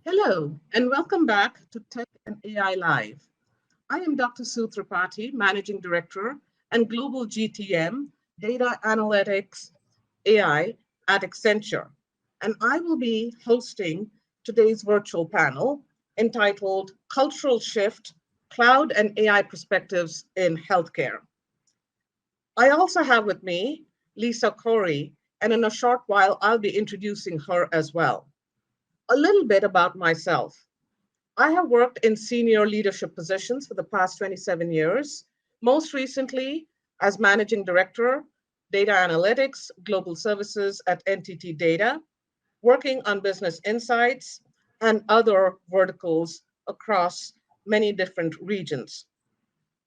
Hello, and welcome back to Tech and AI Live. I am Dr. Sue Tripathi, Managing Director and Global GTM, Data Analytics AI at Accenture, and I will be hosting today's virtual panel entitled Cultural Shift Cloud and AI Perspectives in Healthcare. I also have with me Lisa Corey, and in a short while, I'll be introducing her as well. A little bit about myself. I have worked in senior leadership positions for the past 27 years, most recently as Managing Director, Data Analytics, Global Services at NTT Data, working on business insights and other verticals across many different regions.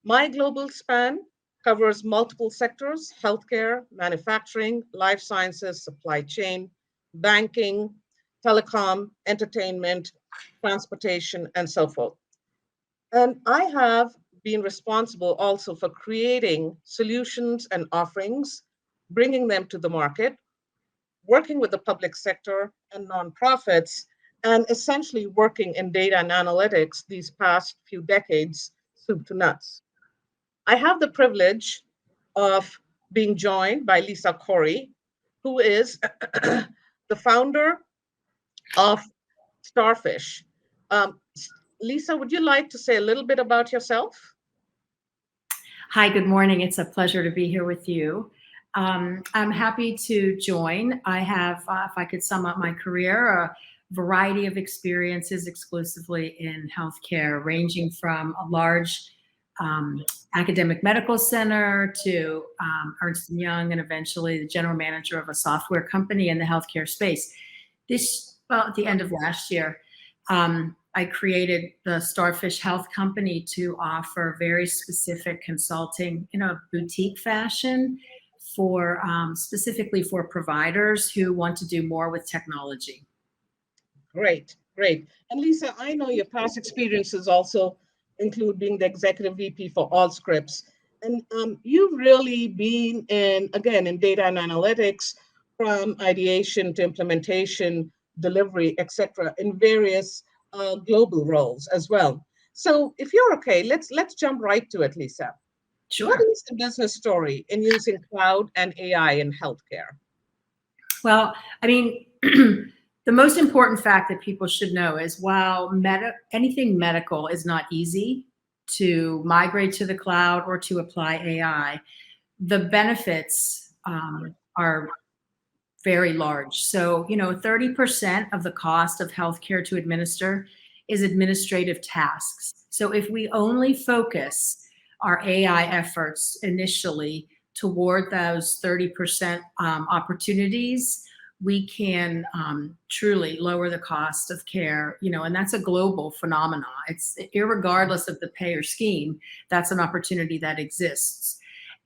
My global span covers multiple sectors: healthcare, manufacturing, life sciences, supply chain, banking, telecom, entertainment, transportation, and so forth. And I have been responsible also for creating solutions and offerings, bringing them to the market, working with the public sector and nonprofits, and essentially working in data and analytics these past few decades, soup to nuts. I have the privilege of being joined by Lisa Corey, who is the founder of Starfish. Um, Lisa, would you like to say a little bit about yourself? Hi, good morning. It's a pleasure to be here with you. I'm happy to join. I have, if I could sum up my career, a variety of experiences exclusively in healthcare, ranging from a large academic medical center to Ernst& Young, and eventually the general manager of a software company in the healthcare space. At the end of last year, I created the Starfish Health Company to offer very specific consulting in a boutique fashion for specifically for providers who want to do more with technology. Great, great. And Lisa, I know your past experiences also include being the executive VP for Allscripts. And you've really been again, in data and analytics from ideation to implementation, delivery, etc., in various global roles as well. So if you're okay, let's jump right to it, Lisa. What Sure. is the business story in using cloud and AI in healthcare? Well, I mean, the most important fact that people should know is while anything medical is not easy to migrate to the cloud or to apply AI, the benefits are very large. So, 30% of the cost of healthcare to administer is administrative tasks. So if we only focus our AI efforts initially toward those 30% opportunities, we can truly lower the cost of care, and that's a global phenomenon. It's irregardless of the payer scheme, that's an opportunity that exists.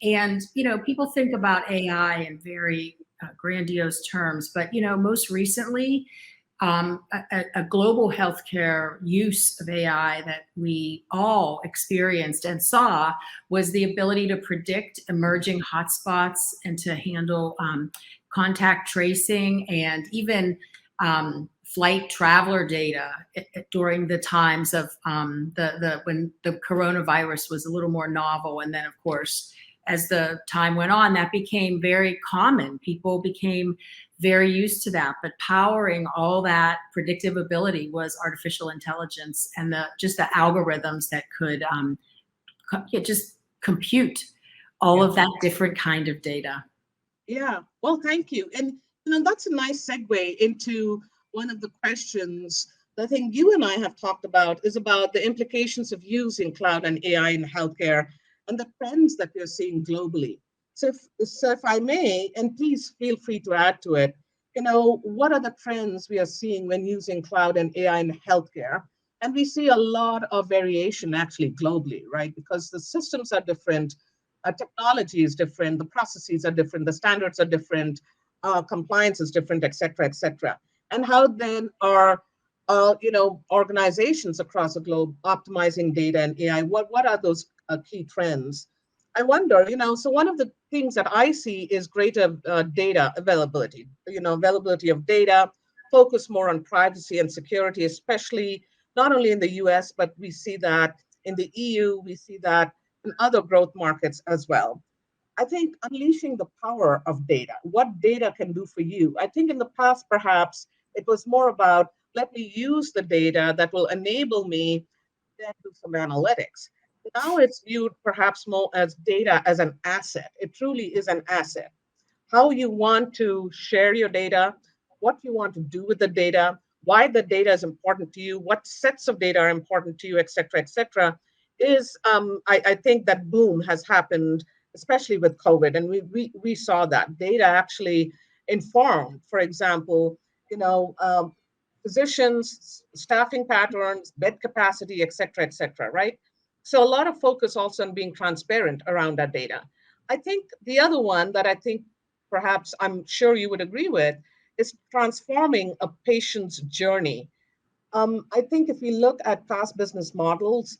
And, people think about AI in very grandiose terms, but, most recently, a global healthcare use of AI that we all experienced and saw was the ability to predict emerging hotspots and to handle contact tracing and even flight traveler data during the times of when the coronavirus was a little more novel. And then, of course, as the time went on, that became very common. People became very used to that. But powering all that predictive ability was artificial intelligence and just the algorithms that could just compute all Yeah. of that different kind of data. Yeah, well, thank you. And that's a nice segue into one of the questions that I think you and I have talked about is about the implications of using cloud and AI in healthcare and the trends that we're seeing globally. So if I may, and please feel free to add to it, what are the trends we are seeing when using cloud and AI in healthcare? And we see a lot of variation actually globally, right? Because the systems are different, technology is different, the processes are different, the standards are different, compliance is different, et cetera, et cetera. And how then are organizations across the globe optimizing data and AI? What are those key trends? I wonder, so one of the things that I see is greater data availability, availability of data focus more on privacy and security, especially not only in the US, but we see that in the EU, we see that in other growth markets as well. I think unleashing the power of data, what data can do for you. I think in the past, perhaps it was more about let me use the data that will enable me then do some analytics. Now it's viewed perhaps more as data as an asset. It truly is an asset. How you want to share your data, what you want to do with the data, why the data is important to you, what sets of data are important to you, et cetera, is I think that boom has happened, especially with COVID. And we saw that data actually informed, for example, you know, physicians, staffing patterns, bed capacity, et cetera, right? So a lot of focus also on being transparent around that data. I think the other one that I think perhaps I'm sure you would agree with, is transforming a patient's journey. I think if we look at past business models,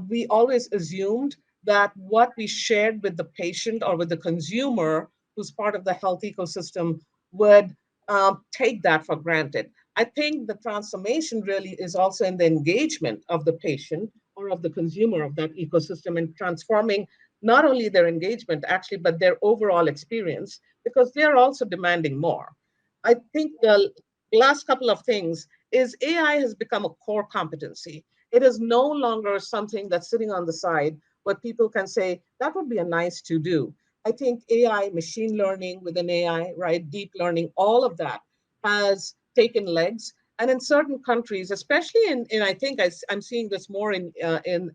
we always assumed that what we shared with the patient or with the consumer who's part of the health ecosystem would take that for granted. I think the transformation really is also in the engagement of the patient or of the consumer of that ecosystem and transforming not only their engagement actually, but their overall experience because they're also demanding more. I think the last couple of things is AI has become a core competency. It is no longer something that's sitting on the side where people can say, that would be a nice to do. I think AI, machine learning within AI, right, deep learning, all of that has taken legs. And in certain countries, especially in I think I'm seeing this more in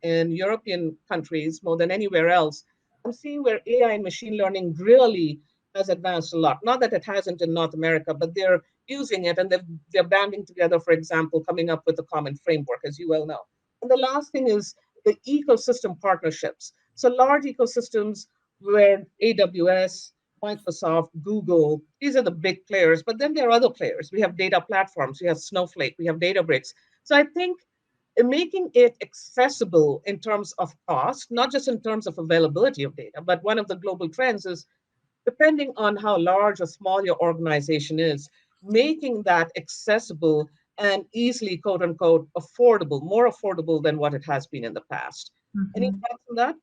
European countries more than anywhere else, I'm seeing where AI and machine learning really has advanced a lot. Not that it hasn't in North America, but they're using it and they're banding together, for example, coming up with a common framework, as you well know. And the last thing is the ecosystem partnerships. So large ecosystems where AWS, Microsoft, Google, these are the big players, but then there are other players. We have data platforms, we have Snowflake, we have Databricks. So I think making it accessible in terms of cost, not just in terms of availability of data, but one of the global trends is depending on how large or small your organization is, making that accessible and easily, quote unquote, affordable, more affordable than what it has been in the past. Any Mhm. thoughts on that?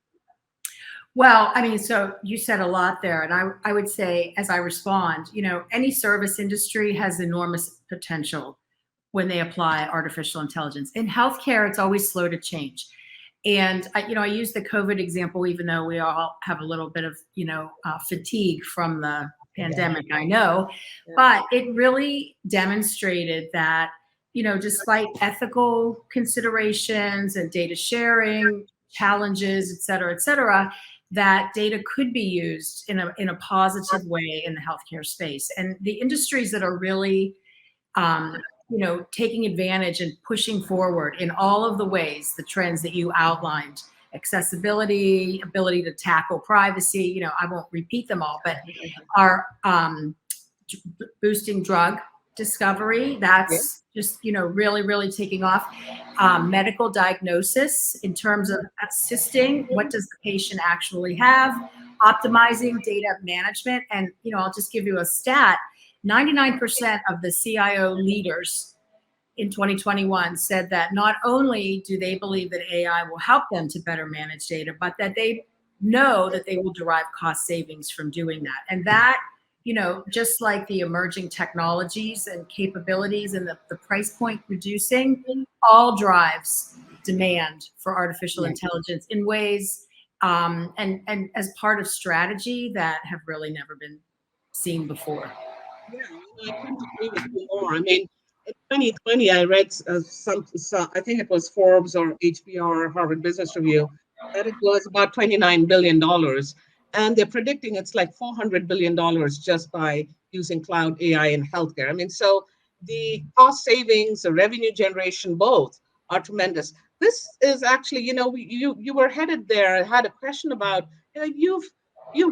Well, I mean, so you said a lot there, and I would say, as I respond, any service industry has enormous potential when they apply artificial intelligence. In healthcare, it's always slow to change. And I use the COVID example, even though we all have a little bit of, fatigue from the Yeah, pandemic, I know, yeah, but it really demonstrated that, despite ethical considerations and data sharing challenges, et cetera, that data could be used in a positive way in the healthcare space. And the industries that are really taking advantage and pushing forward in all of the ways, the trends that you outlined, accessibility, ability to tackle privacy, I won't repeat them all, but are boosting drug discovery. yeah. That's just, really, really taking off. Medical diagnosis in terms of assisting, what does the patient actually have, optimizing data management. And, I'll just give you a stat. 99% of the CIO leaders in 2021 said that not only do they believe that AI will help them to better manage data, but that they know that they will derive cost savings from doing that. And that, just like the emerging technologies and capabilities and the price point reducing, all drives demand for artificial Yeah. intelligence in ways and as part of strategy that have really never been seen before. Yeah, I couldn't agree with you more. I mean, in 2020, I read some, I think it was Forbes or HBR or Harvard Business Review, that it was about $29 billion. And they're predicting it's like $400 billion just by using cloud AI in healthcare. I mean, so the cost savings, the revenue generation, both are tremendous. This is actually, you were headed there. I had a question about, you've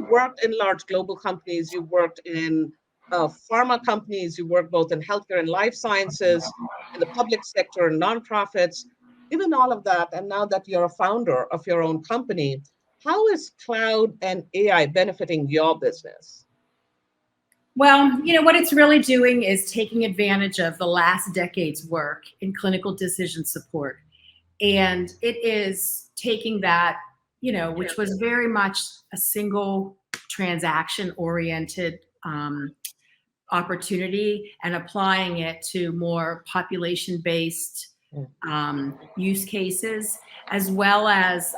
worked in large global companies, you've worked in pharma companies, you work both in healthcare and life sciences, in the public sector and nonprofits, given all of that, and now that you're a founder of your own company, how is cloud and AI benefiting your business? Well, what it's really doing is taking advantage of the last decade's work in clinical decision support. And it is taking that, which was very much a single transaction oriented opportunity, and applying it to more population based use cases, as well as,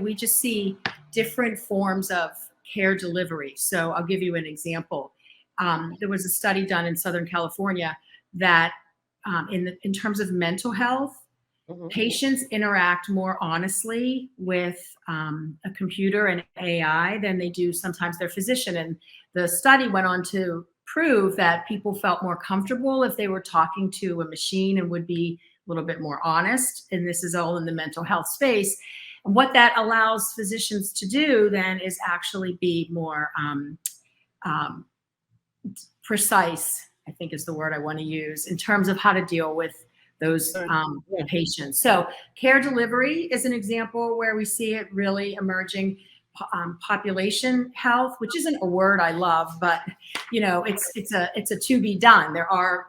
we just see different forms of care delivery. So I'll give you an example. There was a study done in Southern California that in terms of mental health, patients interact more honestly with a computer and AI than they do sometimes their physician. And the study went on to prove that people felt more comfortable if they were talking to a machine and would be a little bit more honest. And this is all in the mental health space. And what that allows physicians to do then is actually be more um, precise, I think is the word I want to use, in terms of how to deal with those patients. So care delivery is an example where we see it really emerging. Population health, which isn't a word I love, but it's a to be done. There are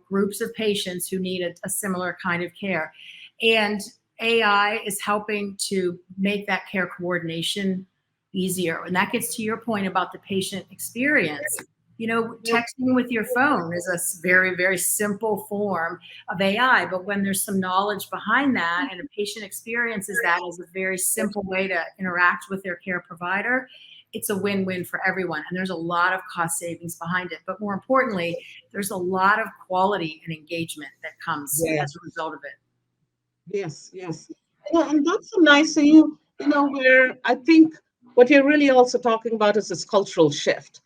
groups of patients who need a similar kind of care, and AI is helping to make that care coordination easier. And that gets to your point about the patient experience. Texting with your phone is a very, very simple form of AI, but when there's some knowledge behind that and a patient experiences that as a very simple way to interact with their care provider, it's a win-win for everyone. And there's a lot of cost savings behind it. But more importantly, there's a lot of quality and engagement that comes as a result of it. Yes, yes. And that's a nice thing, where I think what you're really also talking about is this cultural shift.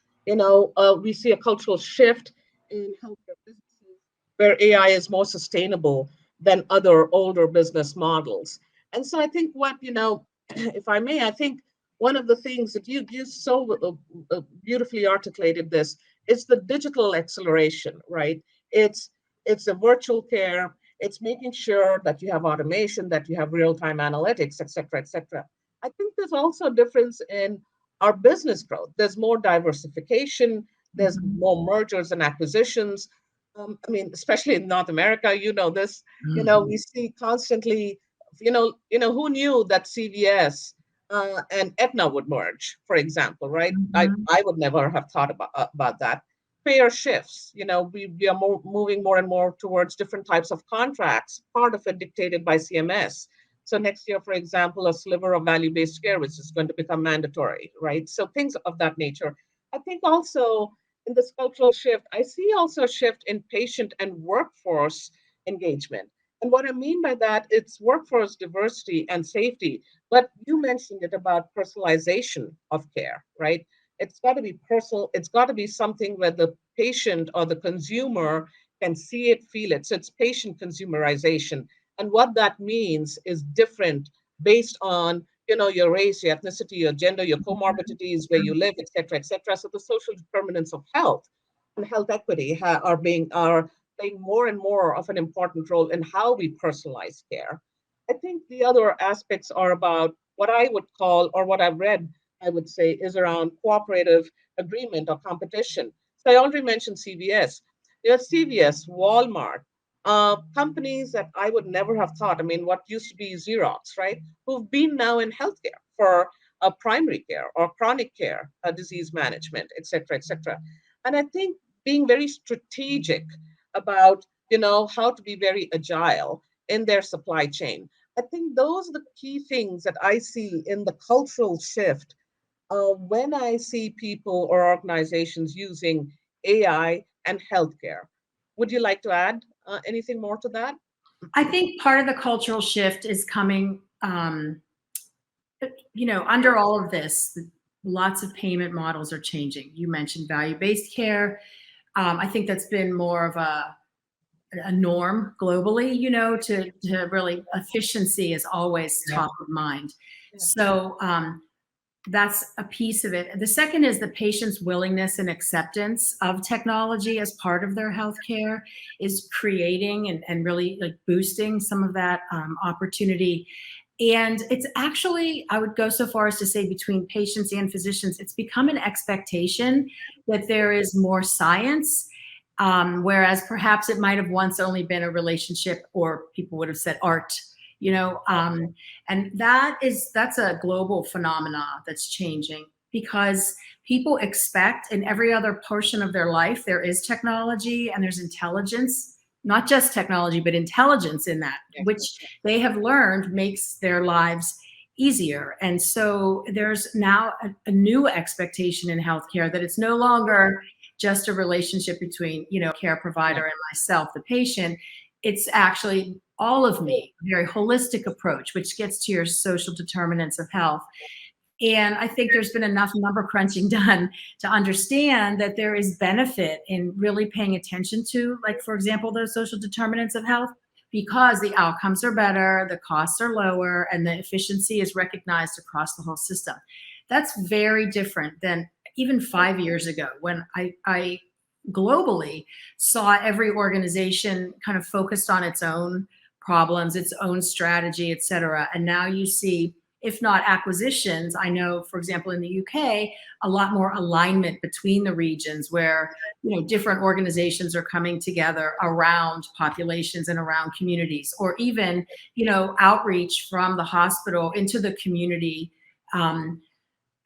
We see a cultural shift in healthcare businesses where AI is more sustainable than other older business models. And so I think if I may, I think one of the things that you so beautifully articulated this is the digital acceleration, right? It's a virtual care. It's making sure that you have automation, that you have real-time analytics, et cetera, et cetera. I think there's also a difference in our business growth. There's more diversification. There's more mergers and acquisitions. I mean, especially in North America, this. We see constantly. Who knew that CVS and Aetna would merge, for example, right? I would never have thought about that. Payer shifts. We are moving more and more towards different types of contracts. Part of it dictated by CMS. So next year, for example, a sliver of value-based care, which is going to become mandatory, right? So things of that nature. I think also in this cultural shift, I see also a shift in patient and workforce engagement. And what I mean by that, it's workforce diversity and safety. But you mentioned it about personalization of care, right? It's got to be personal. It's got to be something where the patient or the consumer can see it, feel it. So it's patient consumerization. And what that means is different based on your race, your ethnicity, your gender, your comorbidities, where you live, et cetera, et cetera. So the social determinants of health and health equity are playing more and more of an important role in how we personalize care. I think the other aspects are about what I would call, or what I've read, I would say, is around cooperative agreement or competition. So I already mentioned CVS. There's CVS, Walmart, companies that I would never have thought. I mean, what used to be Xerox, right? Who've been now in healthcare for primary care or chronic care, disease management, et cetera, et cetera. And I think being very strategic about, how to be very agile in their supply chain. I think those are the key things that I see in the cultural shift when I see people or organizations using AI and healthcare. Would you like to add anything more to that? I think part of the cultural shift is coming, under all of this, lots of payment models are changing. You mentioned value-based care. I think that's been more of a norm globally, to really efficiency is always top of mind. So that's a piece of it. The second is the patient's willingness and acceptance of technology as part of their healthcare is creating and really like boosting some of that opportunity. And it's actually, I would go so far as to say, between patients and physicians, it's become an expectation that there is more science, whereas perhaps it might have once only been a relationship, or people would have said art, you know. And that's a global phenomena that's changing, because people expect in every other portion of their life there is technology and there's intelligence, not just technology, but intelligence in that, which they have learned makes their lives easier. And so there's now a new expectation in healthcare that it's no longer just a relationship between, you know, care provider and myself, the patient. It's actually all of me, a very holistic approach, which gets to your social determinants of health. And I think there's been enough number crunching done to understand that there is benefit in really paying attention to, like, for example, those social determinants of health, because the outcomes are better, the costs are lower, and the efficiency is recognized across the whole system. That's very different than even 5 years ago, when I globally saw every organization kind of focused on its own problems, its own strategy, et cetera. And now you see, if not acquisitions, I know, for example, in the UK, a lot more alignment between the regions, where, you know, different organizations are coming together around populations and around communities, or even, you know, outreach from the hospital into the community.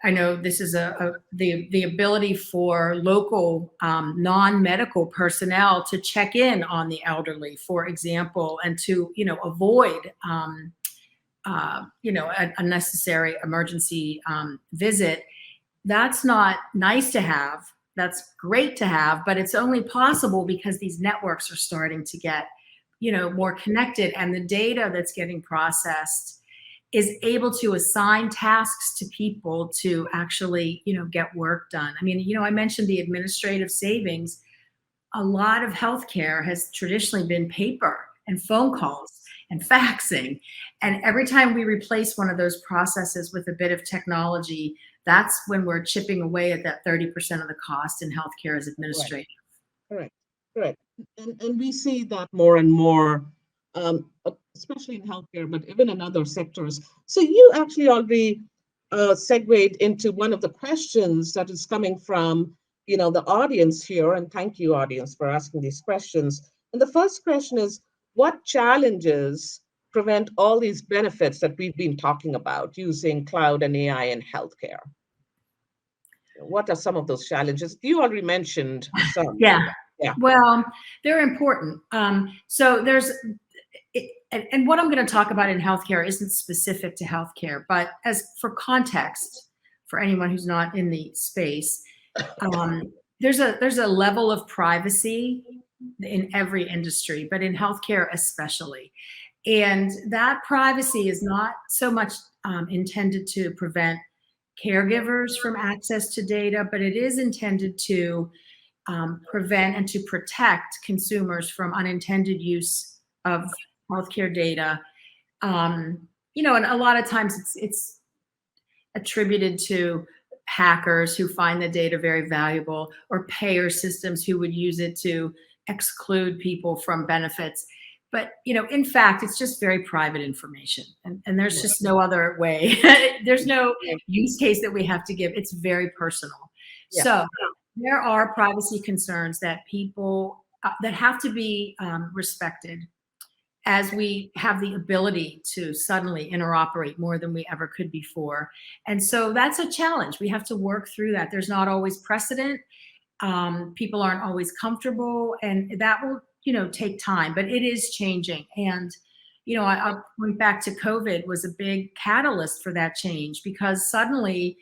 I know this is the ability for local non-medical personnel to check in on the elderly, for example, and to, you know, avoid you know, a unnecessary emergency visit. That's not nice to have. That's great to have, but it's only possible because these networks are starting to get, you know, more connected, and the data that's getting processed is able to assign tasks to people to actually, you know, get work done. I mean, you know, I mentioned the administrative savings. A lot of healthcare has traditionally been paper and phone calls and faxing. And every time we replace one of those processes with a bit of technology, that's when we're chipping away at that 30% of the cost in healthcare as administrative. Correct. Correct. And we see that more and more, especially in healthcare, but even in other sectors. So you actually already segued into one of the questions that is coming from, you know, the audience here. And thank you, audience, for asking these questions. And the first question is, what challenges prevent all these benefits that we've been talking about using cloud and AI in healthcare? What are some of those challenges? You already mentioned some. Yeah. Yeah. Well, they're important. So there's, and what I'm going to talk about in healthcare isn't specific to healthcare, but as for context, for anyone who's not in the space, there's a level of privacy in every industry, but in healthcare especially. And that privacy is not so much intended to prevent caregivers from access to data, but it is intended to prevent and to protect consumers from unintended use of healthcare data. You know, and a lot of times it's attributed to hackers who find the data very valuable, or payer systems who would use it to exclude people from benefits. But, you know, in fact, it's just very private information, and there's just no other way. There's no use case that we have to give. It's very personal. Yeah. So there are privacy concerns that people that have to be respected, as we have the ability to suddenly interoperate more than we ever could before. And so that's a challenge. We have to work through that. There's not always precedent. People aren't always comfortable, and that will, you know, take time, but it is changing. And, you know, I went back to COVID was a big catalyst for that change, because suddenly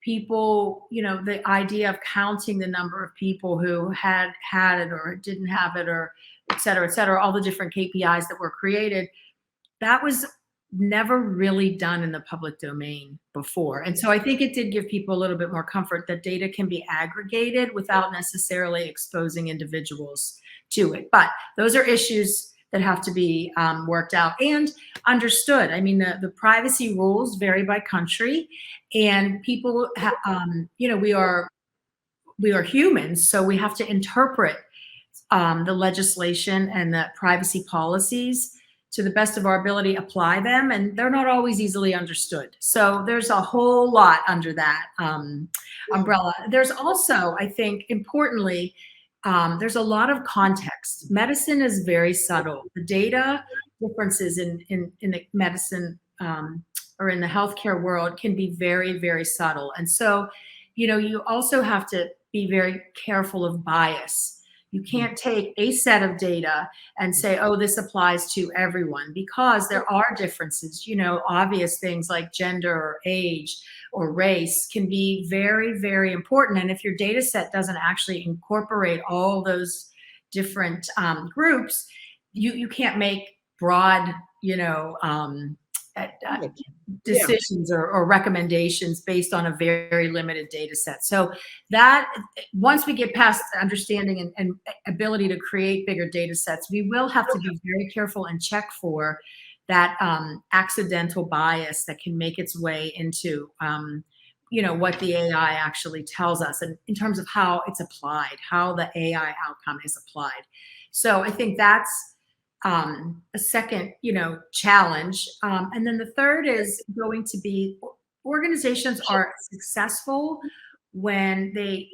people, you know, the idea of counting the number of people who had it or didn't have it, or et cetera, all the different KPIs that were created, that was never really done in the public domain before. And so I think it did give people a little bit more comfort that data can be aggregated without necessarily exposing individuals to it. But those are issues that have to be worked out and understood. I mean, the privacy rules vary by country, and people, you know, we are humans, so we have to interpret the legislation and the privacy policies to the best of our ability, apply them, and they're not always easily understood. So there's a whole lot under that Yeah. umbrella. There's also, I think, importantly, there's a lot of context. Medicine is very subtle. The data differences in the medicine or in the healthcare world can be very, very subtle. And so, you also have to be very careful of bias. You can't take a set of data and say, oh, this applies to everyone, because there are differences. Obvious things like gender or age or race can be very, very important. And if your data set doesn't actually incorporate all those different groups, you can't make broad, uh, uh, Right. Yeah. decisions or recommendations based on a very limited data set. So that once we get past understanding and ability to create bigger data sets, we will have to be very careful and check for that accidental bias that can make its way into what the AI actually tells us, and in terms of how it's applied, how the AI outcome is applied. So I think that's a second, challenge. And then the third is going to be organizations are successful when they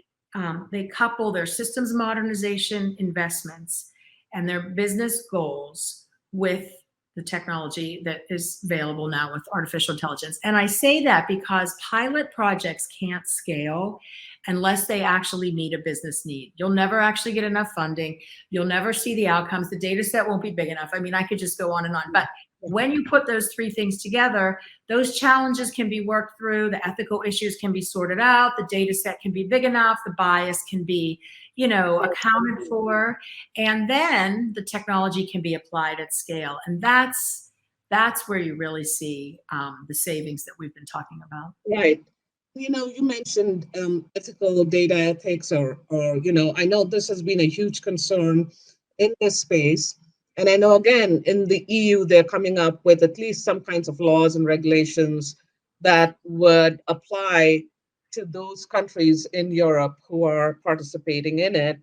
couple their systems modernization investments and their business goals with the technology that is available now with artificial intelligence. And I say that because pilot projects can't scale unless they actually meet a business need. You'll never actually get enough funding. You'll never see the outcomes. The data set won't be big enough. I mean, I could just go on and on. But when you put those three things together, those challenges can be worked through, the ethical issues can be sorted out, the data set can be big enough, the bias can be, accounted for, and then the technology can be applied at scale. And that's where you really see the savings that we've been talking about. Right. You mentioned ethical data ethics, or I know this has been a huge concern in this space. And I know, again, in the EU, they're coming up with at least some kinds of laws and regulations that would apply to those countries in Europe who are participating in it.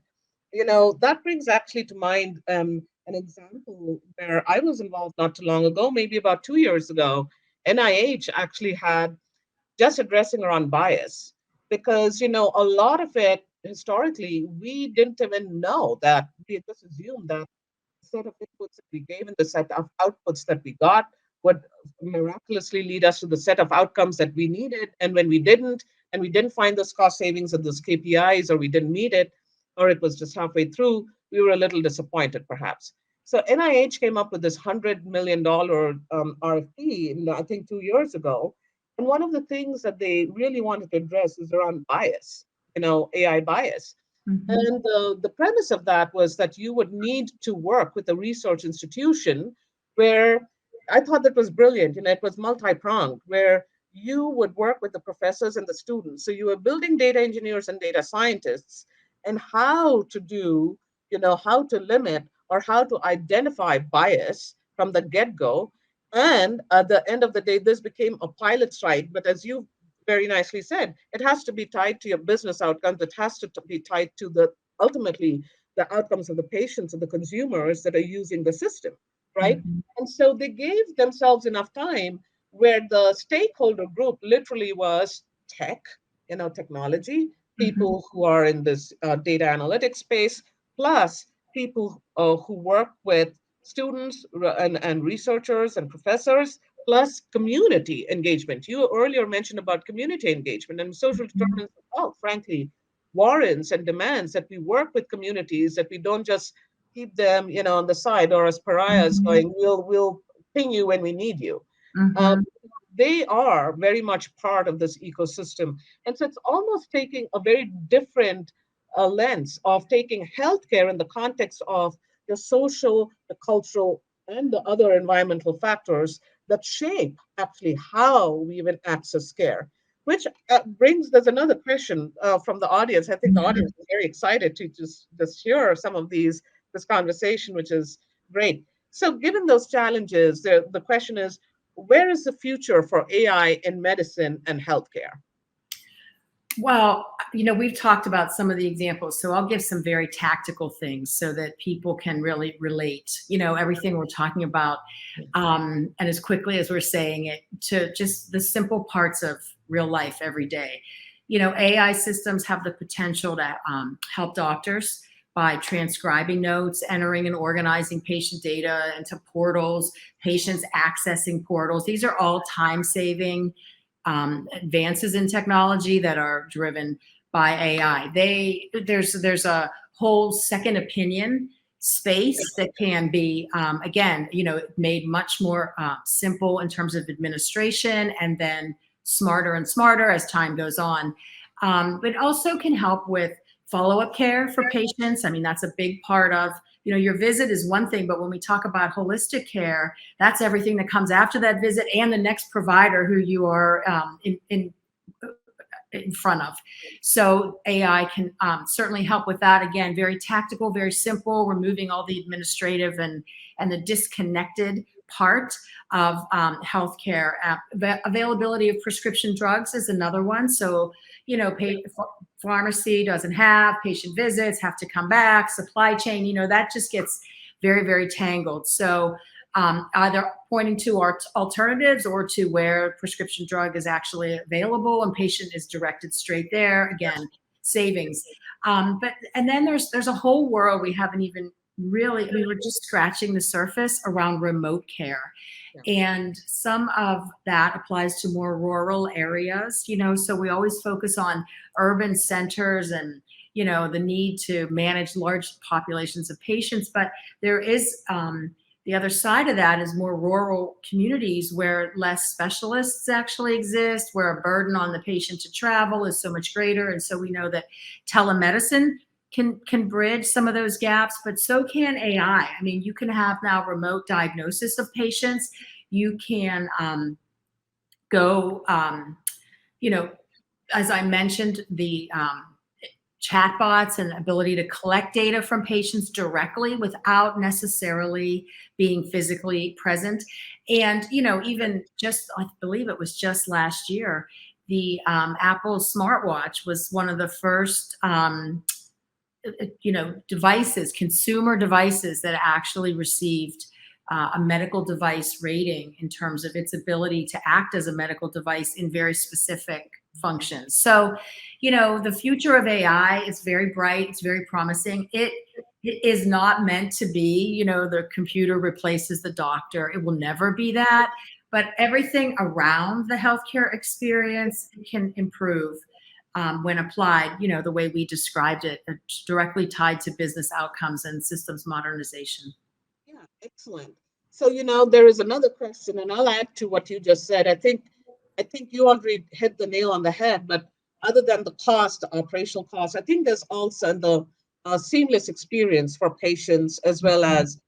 That brings actually to mind an example where I was involved not too long ago, maybe about 2 years ago. NIH actually had just addressing around bias, because a lot of it historically we didn't even know, that we just assumed that the set of inputs that we gave and the set of outputs that we got would miraculously lead us to the set of outcomes that we needed. And when we didn't find those cost savings and those KPIs, or we didn't meet it, or it was just halfway through, we were a little disappointed perhaps. So NIH came up with this $100 million RFP, I think 2 years ago. And one of the things that they really wanted to address is around bias, AI bias. Mhm. And the premise of that was that you would need to work with a research institution where I thought that was brilliant. It was multi pronged, where you would work with the professors and the students. So you were building data engineers and data scientists, and how to do, how to limit or how to identify bias from the get go. And at the end of the day, this became a pilot site. But as you very nicely said, it has to be tied to your business outcomes. It has to be tied to the ultimately the outcomes of the patients and the consumers that are using the system, right? Mhm. And so they gave themselves enough time where the stakeholder group literally was tech, technology, Mhm. people who are in this data analytics space, plus people who work with students and researchers and professors, plus community engagement. You earlier mentioned about community engagement, and social Mhm. determinants of health, frankly, warrants and demands that we work with communities, that we don't just keep them, on the side or as pariahs Mhm. going, we'll ping you when we need you. Um, Mhm. they are very much part of this ecosystem. And so it's almost taking a very different lens of taking healthcare in the context of the social, the cultural, and the other environmental factors that shape actually how we even access care. Which there's another question from the audience. I think the audience Mhm. is very excited to just hear some of this conversation, which is great. So, given those challenges, the question is, where is the future for AI in medicine and healthcare? Well, we've talked about some of the examples, so I'll give some very tactical things so that people can really relate, everything we're talking about, and as quickly as we're saying it, to just the simple parts of real life every day. AI systems have the potential to help doctors by transcribing notes, entering and organizing patient data into portals, patients accessing portals. These are all time saving advances in technology that are driven by AI. There's a whole second opinion space that can be again, made much more simple in terms of administration, and then smarter and smarter as time goes on. But also can help with follow-up care for patients. I mean, that's a big part of, your visit is one thing, but when we talk about holistic care, that's everything that comes after that visit and the next provider who you are in front of. So AI can certainly help with that. Again, very tactical, very simple, removing all the administrative and the disconnected part of healthcare. Availability of prescription drugs is another one. So, pharmacy doesn't have patient visits, have to come back, supply chain, that just gets very, very tangled. So either pointing to our alternatives or to where prescription drug is actually available and patient is directed straight there. Again, savings. And then there's a whole world we haven't even really, we're just scratching the surface around remote care. And some of that applies to more rural areas, so we always focus on urban centers and, the need to manage large populations of patients. But there is the other side of that is more rural communities where less specialists actually exist, where a burden on the patient to travel is so much greater. And so we know that telemedicine can bridge some of those gaps, but so can AI. I mean, you can have now remote diagnosis of patients. You can go, as I mentioned, the chatbots and ability to collect data from patients directly without necessarily being physically present. And, even just, I believe it was just last year, the Apple smartwatch was one of the first devices, consumer devices that actually received a medical device rating in terms of its ability to act as a medical device in very specific functions. So, the future of AI is very bright. It's very promising. It is not meant to be, the computer replaces the doctor. It will never be that. But everything around the healthcare experience can improve when applied, the way we described it, directly tied to business outcomes and systems modernization. Yeah, excellent. So, there is another question, and I'll add to what you just said. I think you already hit the nail on the head, but other than the cost, the operational cost, I think there's also the seamless experience for patients as well as,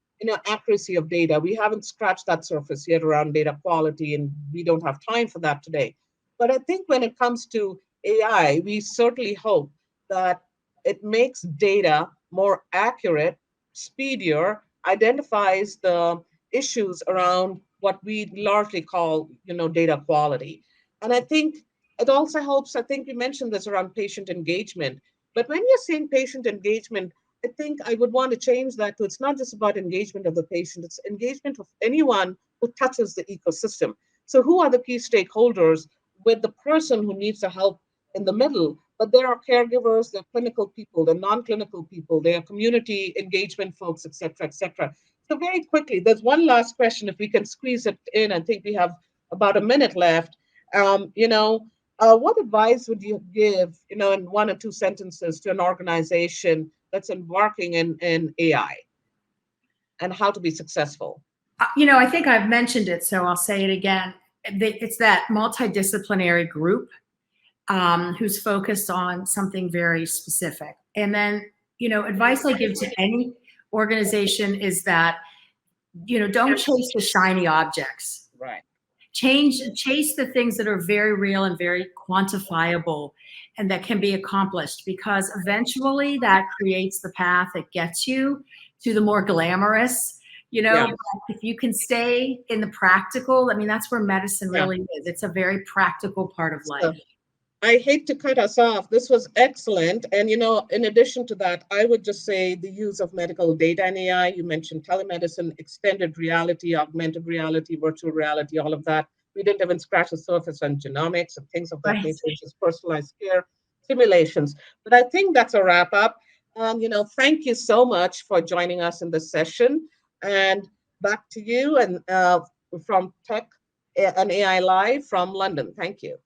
accuracy of data. We haven't scratched that surface yet around data quality, and we don't have time for that today. But I think when it comes to AI, we certainly hope that it makes data more accurate, speedier, identifies the issues around what we largely call, data quality. And I think it also helps, I think you mentioned this around patient engagement. But when you're saying patient engagement, I think I would want to change that to it's not just about engagement of the patient, it's engagement of anyone who touches the ecosystem. So who are the key stakeholders with the person who needs the help in the middle? But there are caregivers, there are clinical people, there are non-clinical people, there are community engagement folks, et cetera, et cetera. So very quickly, there's one last question, if we can squeeze it in. I think we have about a minute left. What advice would you give, in one or two sentences to an organization that's embarking in AI and how to be successful? I think I've mentioned it, so I'll say it again. It's that multidisciplinary group who's focused on something very specific. And then, advice I give to any organization is that, don't chase the shiny objects. Right. Chase the things that are very real and very quantifiable and that can be accomplished, because eventually that creates the path that gets you to the more glamorous. Yeah. If you can stay in the practical, I mean, that's where medicine Yeah. really is. It's a very practical part of life. So I hate to cut us off. This was excellent. And, in addition to that, I would just say the use of medical data and AI. You mentioned telemedicine, extended reality, augmented reality, virtual reality, all of that. We didn't even scratch the surface on genomics and things of that Right. nature, just personalized care simulations. But I think that's a wrap up. And, thank you so much for joining us in this session. And back to you and from Tech and AI Live from London. Thank you.